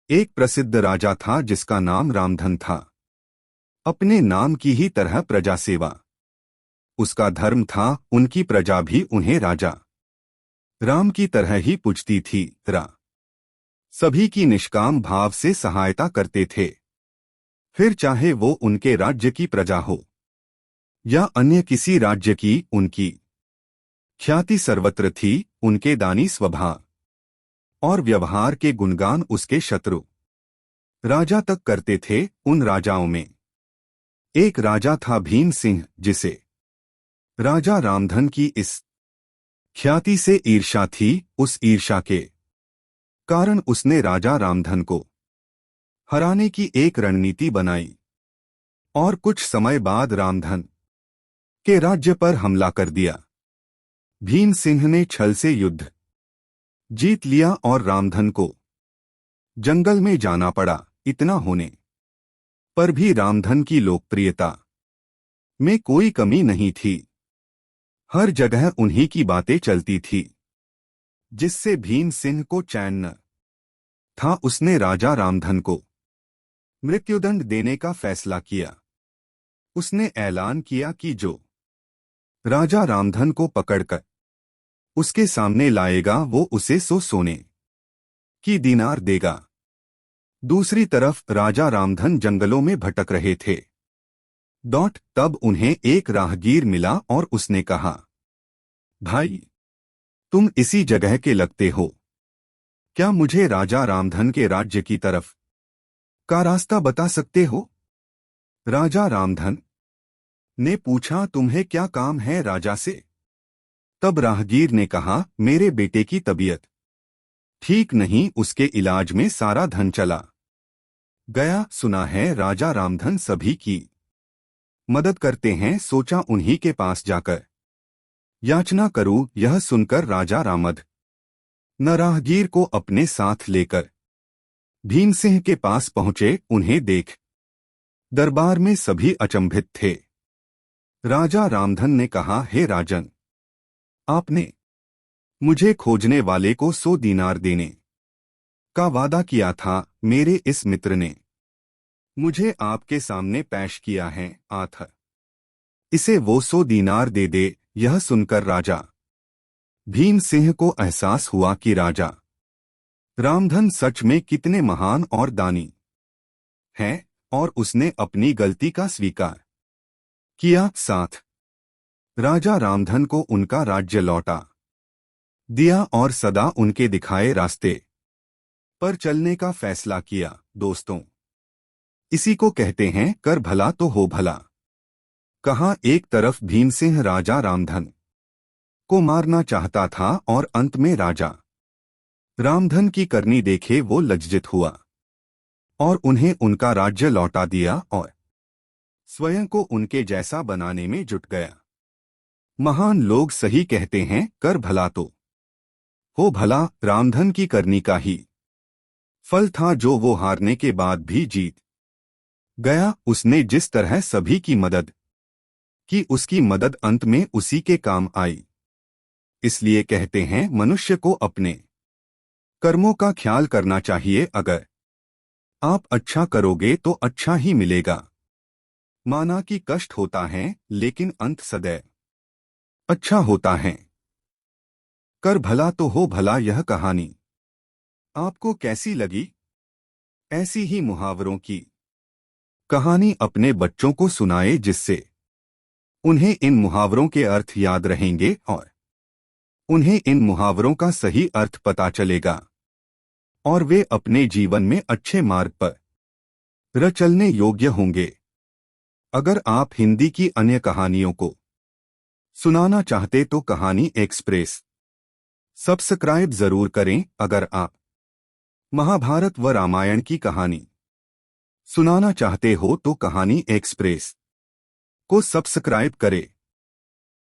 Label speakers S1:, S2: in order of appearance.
S1: एक प्रसिद्ध राजा था जिसका नाम रामधन था। अपने नाम की ही तरह प्रजा सेवा उसका धर्म था। उनकी प्रजा भी उन्हें राजा राम की तरह ही पूजती थी। सभी की निष्काम भाव से सहायता करते थे, फिर चाहे वो उनके राज्य की प्रजा हो या अन्य किसी राज्य की। उनकी ख्याति सर्वत्र थी। उनके दानी स्वभाव और व्यवहार के गुणगान उसके शत्रु राजा तक करते थे। उन राजाओं में एक राजा था भीम सिंह, जिसे राजा रामधन की इस ख्याति से ईर्ष्या थी। उस ईर्ष्या के कारण उसने राजा रामधन को हराने की एक रणनीति बनाई और कुछ समय बाद रामधन के राज्य पर हमला कर दिया। भीम सिंह ने छल से युद्ध जीत लिया और रामधन को जंगल में जाना पड़ा। इतना होने पर भी रामधन की लोकप्रियता में कोई कमी नहीं थी। हर जगह उन्हीं की बातें चलती थी, जिससे भीम सिंह को चैन न था। उसने राजा रामधन को मृत्युदंड देने का फैसला किया। उसने ऐलान किया कि जो राजा रामधन को पकड़कर उसके सामने लाएगा वो उसे 100 सोने की दीनार देगा। दूसरी तरफ राजा रामधन जंगलों में भटक रहे थे। तब उन्हें एक राहगीर मिला और उसने कहा, भाई, तुम इसी जगह के लगते हो, क्या मुझे राजा रामधन के राज्य की तरफ का रास्ता बता सकते हो? राजा रामधन ने पूछा, तुम्हें क्या काम है राजा से? तब राहगीर ने कहा, मेरे बेटे की तबीयत ठीक नहीं, उसके इलाज में सारा धन चला गया। सुना है राजा रामधन सभी की मदद करते हैं, सोचा उन्हीं के पास जाकर याचना करूं। यह सुनकर राजा रामधन राहगीर को अपने साथ लेकर भीमसिंह के पास पहुंचे। उन्हें देख दरबार में सभी अचंभित थे। राजा रामधन ने कहा, हे राजन, आपने मुझे खोजने वाले को 100 दीनार देने का वादा किया था। मेरे इस मित्र ने मुझे आपके सामने पेश किया है। आथ इसे वो 100 दीनार दे दे। यह सुनकर राजा भीम सिंह को एहसास हुआ कि राजा रामधन सच में कितने महान और दानी हैं, और उसने अपनी गलती का स्वीकार किया। साथ राजा रामधन को उनका राज्य लौटा दिया और सदा उनके दिखाए रास्ते पर चलने का फैसला किया। दोस्तों, इसी को कहते हैं कर भला तो हो भला। कहाँ एक तरफ भीमसिंह राजा रामधन को मारना चाहता था और अंत में राजा रामधन की करनी देखे वो लज्जित हुआ और उन्हें उनका राज्य लौटा दिया और स्वयं को उनके जैसा बनाने में जुट गया। महान लोग सही कहते हैं, कर भला तो हो भला। रामधन की करनी का ही फल था जो वो हारने के बाद भी जीत गया। उसने जिस तरह सभी की मदद की, उसकी मदद अंत में उसी के काम आई। इसलिए कहते हैं मनुष्य को अपने कर्मों का ख्याल करना चाहिए। अगर आप अच्छा करोगे तो अच्छा ही मिलेगा। माना कि कष्ट होता है, लेकिन अंत सदैव अच्छा होता है। कर भला तो हो भला। यह कहानी आपको कैसी लगी? ऐसी ही मुहावरों की कहानी अपने बच्चों को सुनाए, जिससे उन्हें इन मुहावरों के अर्थ याद रहेंगे और उन्हें इन मुहावरों का सही अर्थ पता चलेगा और वे अपने जीवन में अच्छे मार्ग पर चलने योग्य होंगे। अगर आप हिंदी की अन्य कहानियों को सुनाना चाहते तो कहानी एक्सप्रेस सब्सक्राइब जरूर करें। अगर आप महाभारत व रामायण की कहानी सुनाना चाहते हो तो कहानी एक्सप्रेस को सब्सक्राइब करें।